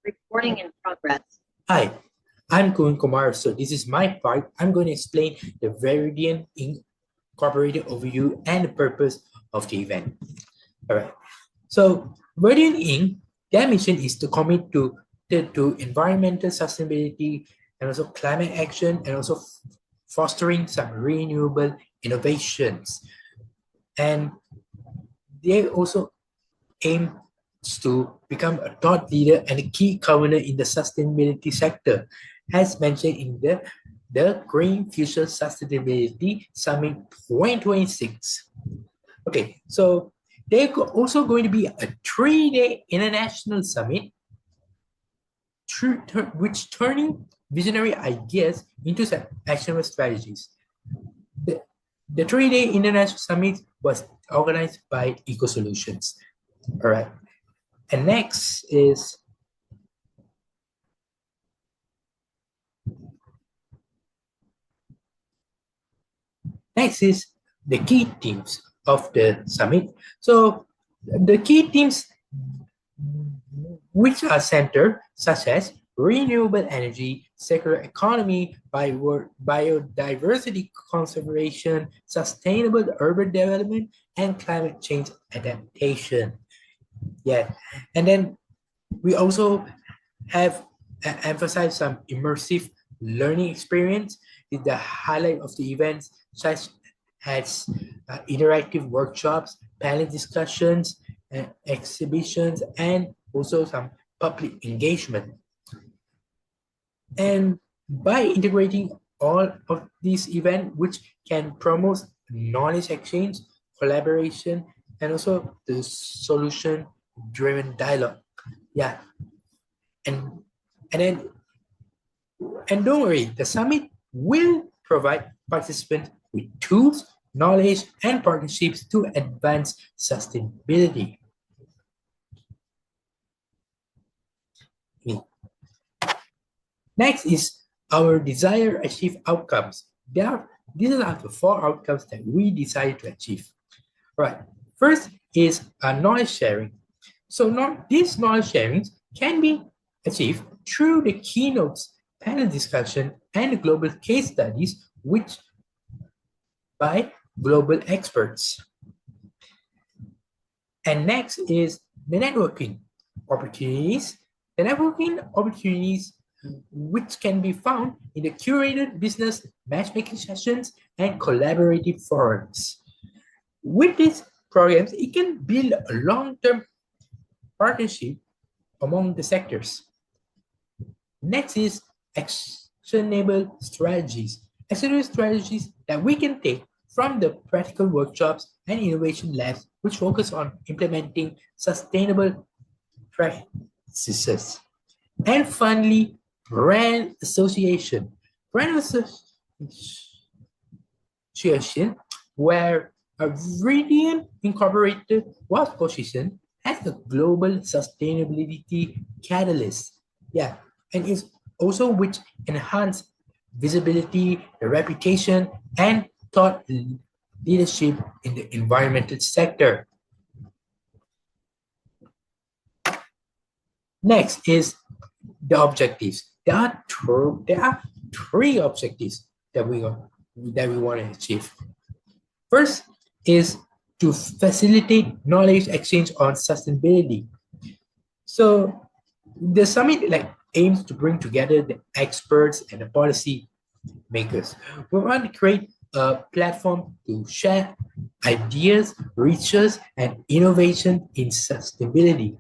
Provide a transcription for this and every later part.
Recording in progress. Hi, I'm Kun Kumar. So this is my part. I'm going to explain the Veridian Incorporated overview and the purpose of the event. All right. So Veridian Inc. Their mission is to commit to environmental sustainability and also climate action and also fostering some renewable innovations. And they also aim to become a thought leader and a key component in the sustainability sector, as mentioned in the Green Future Sustainability Summit 2026. Okay, so there's also going to be a 3-day international summit, which turning visionary ideas into some actionable strategies. The, the 3-day international summit was organized by Eco Solutions. All right. And next is the key themes of the summit. So the key themes which are centered such as renewable energy, circular economy, biodiversity conservation, sustainable urban development, and climate change adaptation. Yeah, and then we also have emphasized some immersive learning experience with the highlight of the events such as interactive workshops, panel discussions, exhibitions, and also some public engagement. And by integrating all of these events, which can promote knowledge exchange, collaboration, and also the solution-driven dialogue. Yeah, and and then and don't worry, the summit will provide participants with tools, knowledge, and partnerships to advance sustainability. Next is our desire achieve outcomes. These are the 4 outcomes that we desire to achieve. Right. First is knowledge sharing. So these knowledge sharings can be achieved through the keynotes, panel discussion, and global case studies which by global experts. And next is the networking opportunities. The networking opportunities which can be found in the curated business matchmaking sessions and collaborative forums. With these programs, it can build a long-term partnership among the sectors. Next is actionable strategies. Actionable strategies that we can take from the practical workshops and innovation labs, which focus on implementing sustainable practices. And finally, brand association. Brand association, where a Viridian Incorporated was positioned as the global sustainability catalyst. Yeah, and it's also which enhance visibility, the reputation, and thought leadership in the environmental sector. Next is the objectives. There are three objectives that we want to achieve. First is to facilitate knowledge exchange on sustainability. So the summit aims to bring together the experts and the policy makers. We want to create a platform to share ideas, research, and innovation in sustainability.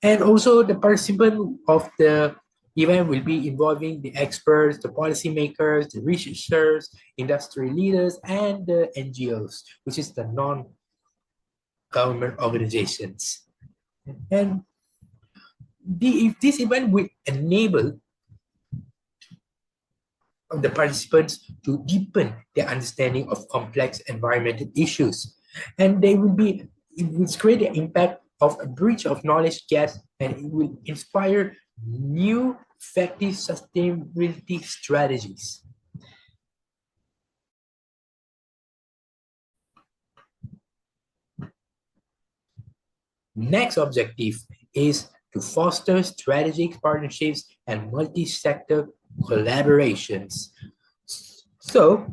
And also the participant of the event will be involving the experts, the policymakers, the researchers, industry leaders, and the NGOs, which is the non-government organizations. And if this event will enable the participants to deepen their understanding of complex environmental issues. And it will create the impact of a breach of knowledge gap, and it will inspire new effective sustainability strategies. Next objective is to foster strategic partnerships and multi-sector collaborations. So,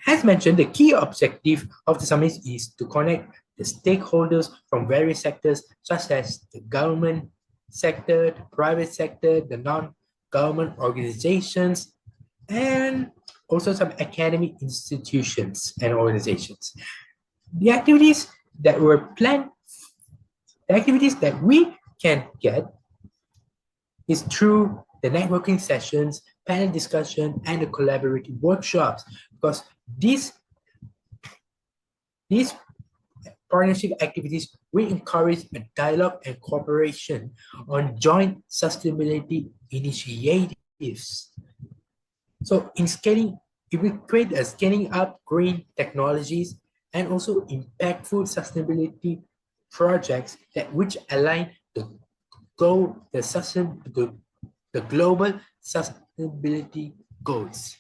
as mentioned, the key objective of the summit is to connect the stakeholders from various sectors, such as the government sector, the private sector, the non-government organizations, and also some academic institutions and organizations. The activities that were planned, the activities that we can get is through the networking sessions, panel discussion, and the collaborative workshops, because these partnership activities will encourage a dialogue and cooperation on joint sustainability initiatives. So in scaling, it will create a scaling up green technologies and also impactful sustainability projects that which align the global sustainability goals.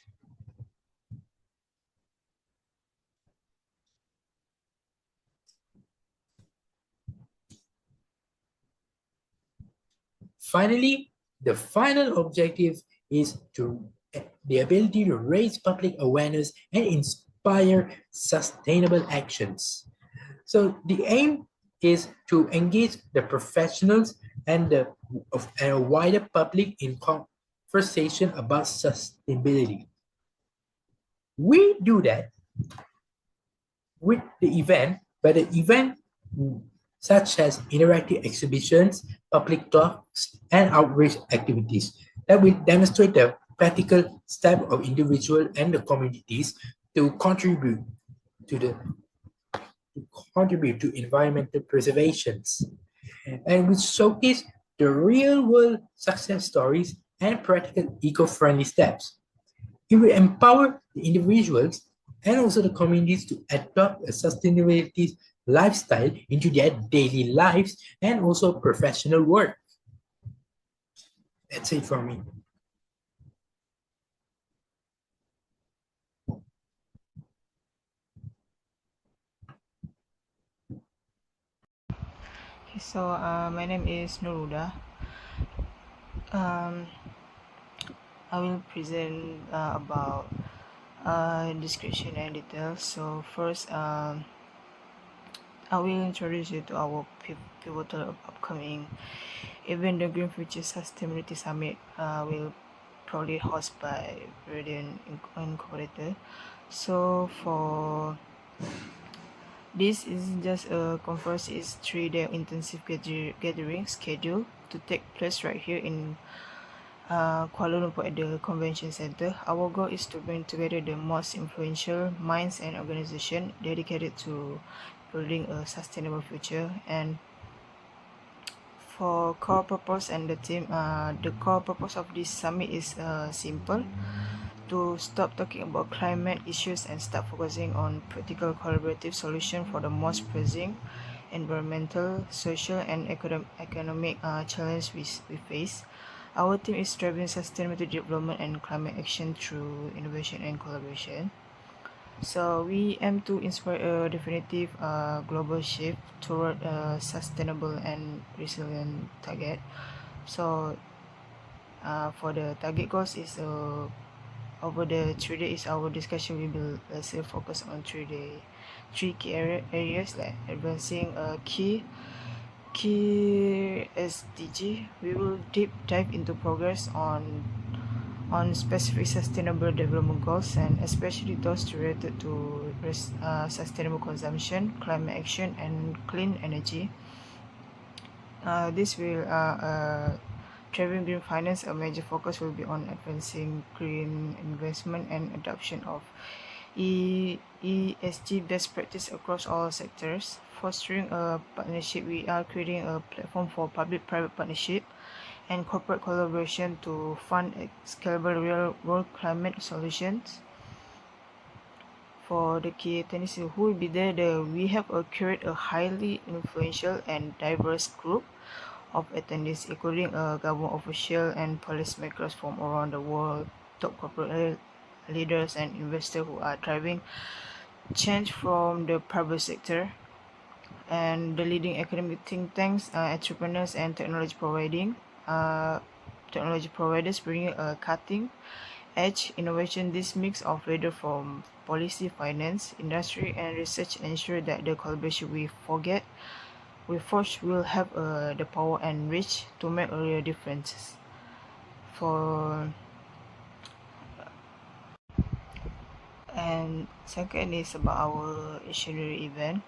Finally, the final objective is to the ability to raise public awareness and inspire sustainable actions. So the aim is to engage the professionals and and a wider public in conversation about sustainability. We do that with the event, but the event such as interactive exhibitions, public talks, and outreach activities that will demonstrate the practical step of individuals and the communities to to the contribute to environmental preservations, and which showcase the real-world success stories and practical eco-friendly steps. It will empower the individuals and also the communities to adopt a sustainability lifestyle into their daily lives and also professional work. That's it for me. Okay, so my name is Nuruda. Um, I will present about description and details. So first, I will introduce you to our pivotal upcoming event, the Green Future Sustainability Summit. Will probably host by Viridian Incorporated. So for this is just a conference, is 3-day intensive gathering scheduled to take place right here in Kuala Lumpur at the convention center. Our goal is to bring together the most influential minds and organizations dedicated to building a sustainable future. And for core purpose and the core purpose of this summit is simple: to stop talking about climate issues and start focusing on practical collaborative solutions for the most pressing environmental, social, and economic challenges we face. Our team is driving sustainable development and climate action through innovation and collaboration. So we aim to inspire a definitive global shift toward a sustainable and resilient target. So for the target goals is over the 3 days, our discussion will be, let's say, focus on three key areas like advancing key SDG. We will deep dive into progress on specific sustainable development goals, and especially those related to sustainable consumption, climate action, and clean energy. This will driving green finance. A major focus will be on advancing green investment and adoption of ESG best practice across all sectors. Fostering a partnership, we are creating a platform for public-private partnership and corporate collaboration to fund scalable real-world climate solutions. For the key attendees who will be there, we have created a highly influential and diverse group of attendees, including government officials and policymakers from around the world, top corporate leaders, and investors who are driving change from the private sector. and the leading academic think tanks, entrepreneurs, and technology providers bringing a cutting edge innovation. This mix of leader from policy, finance, industry, and research ensure that the collaboration we forge will have the power and reach to make a real difference. For and second is about our missionary event.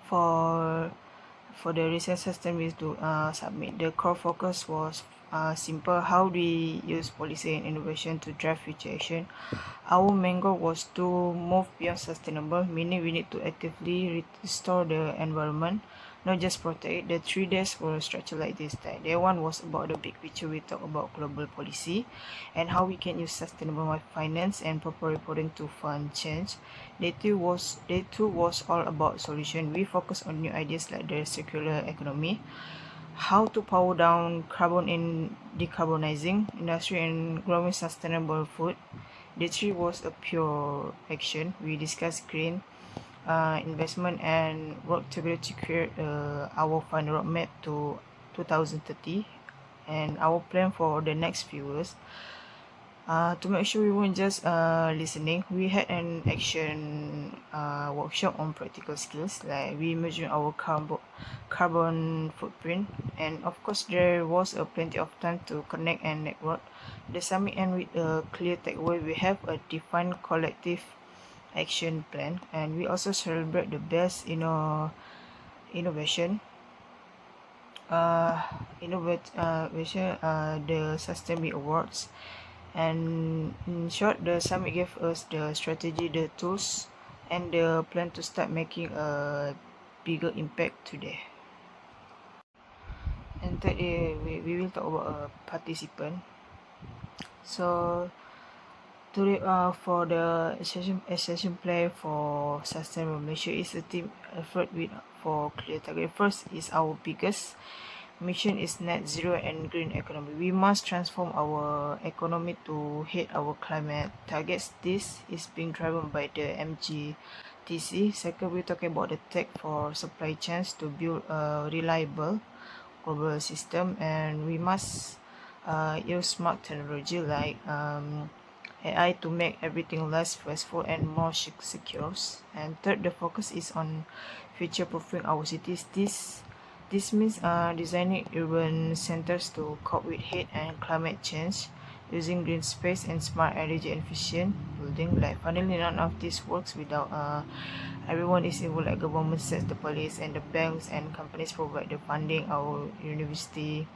For the recent system is to submit. The core focus was simple: how do we use policy and innovation to drive future action? Our main goal was to move beyond sustainable, meaning we need to actively restore the environment, not just protect it. The 3 days were structured like this. Day one was about the big picture. We talk about global policy and how we can use sustainable finance and proper reporting to fund change. Day two was all about solution. We focus on new ideas like the circular economy, how to power down carbon in decarbonizing industry and growing sustainable food. Day three was a pure action. We discussed green investment and work together to create our fund roadmap to 2030 and our plan for the next few years. To make sure we weren't just listening, we had an action workshop on practical skills, like we measured our carbon footprint, and of course there was plenty of time to connect and network. The summit ended with a clear takeaway: we have a defined collective action plan, and we also celebrate the best innovation the Sustainability Awards. And in short, the summit gave us the strategy, the tools, and the plan to start making a bigger impact today. And third, we will talk about a participant. So today, for the session play for Sustainable Malaysia is a team effort with for clear target. First is our biggest mission is net zero and green economy. We must transform our economy to hit our climate targets. This is being driven by the MGTC. Second, we're talking about the tech for supply chains to build a reliable global system, and we must use smart technology like AI to make everything less stressful and more secure. And third, the focus is on future-proofing our cities. This means designing urban centers to cope with heat and climate change, using green space and smart energy efficient building. Like finally, none of this works without everyone is involved. Like government sets the police and the banks and companies provide the funding. Our university,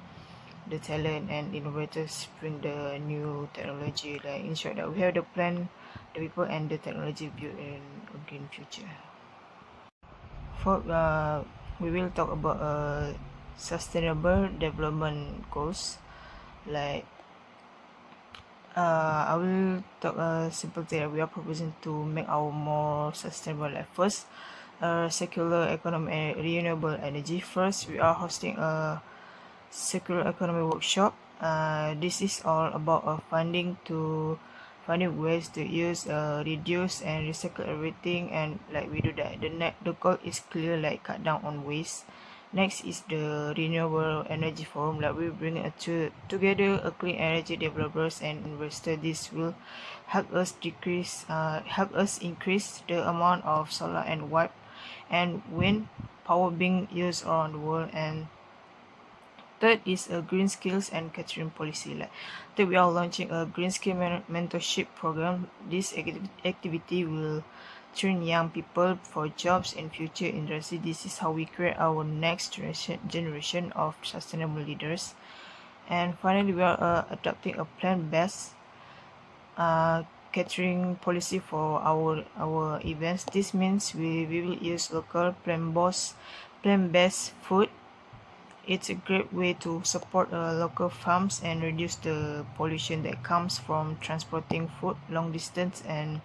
the talent and innovators bring the new technology. Like in short, that we have the plan, the people and the technology built in a green future. For we will talk about sustainable development goals. Like I will talk a simple thing that we are proposing to make our more sustainable. Like first, circular economy and renewable energy. First, we are hosting a circular economy workshop. This is all about finding ways to use, reduce and recycle everything, and like we do that. The goal is clear, like cut down on waste. Next is the renewable energy forum. Like we bring together a clean energy developers and investors. This will help us increase the amount of solar and wind power being used around the world. And third is a green skills and catering policy. Like that, we are launching a green skill mentorship program. This activity will train young people for jobs in future industry. This is how we create our next generation of sustainable leaders. And finally, we are adopting a plant-based catering policy for our events. This means we will use local plant-based food. It's a great way to support local farms and reduce the pollution that comes from transporting food long distance. And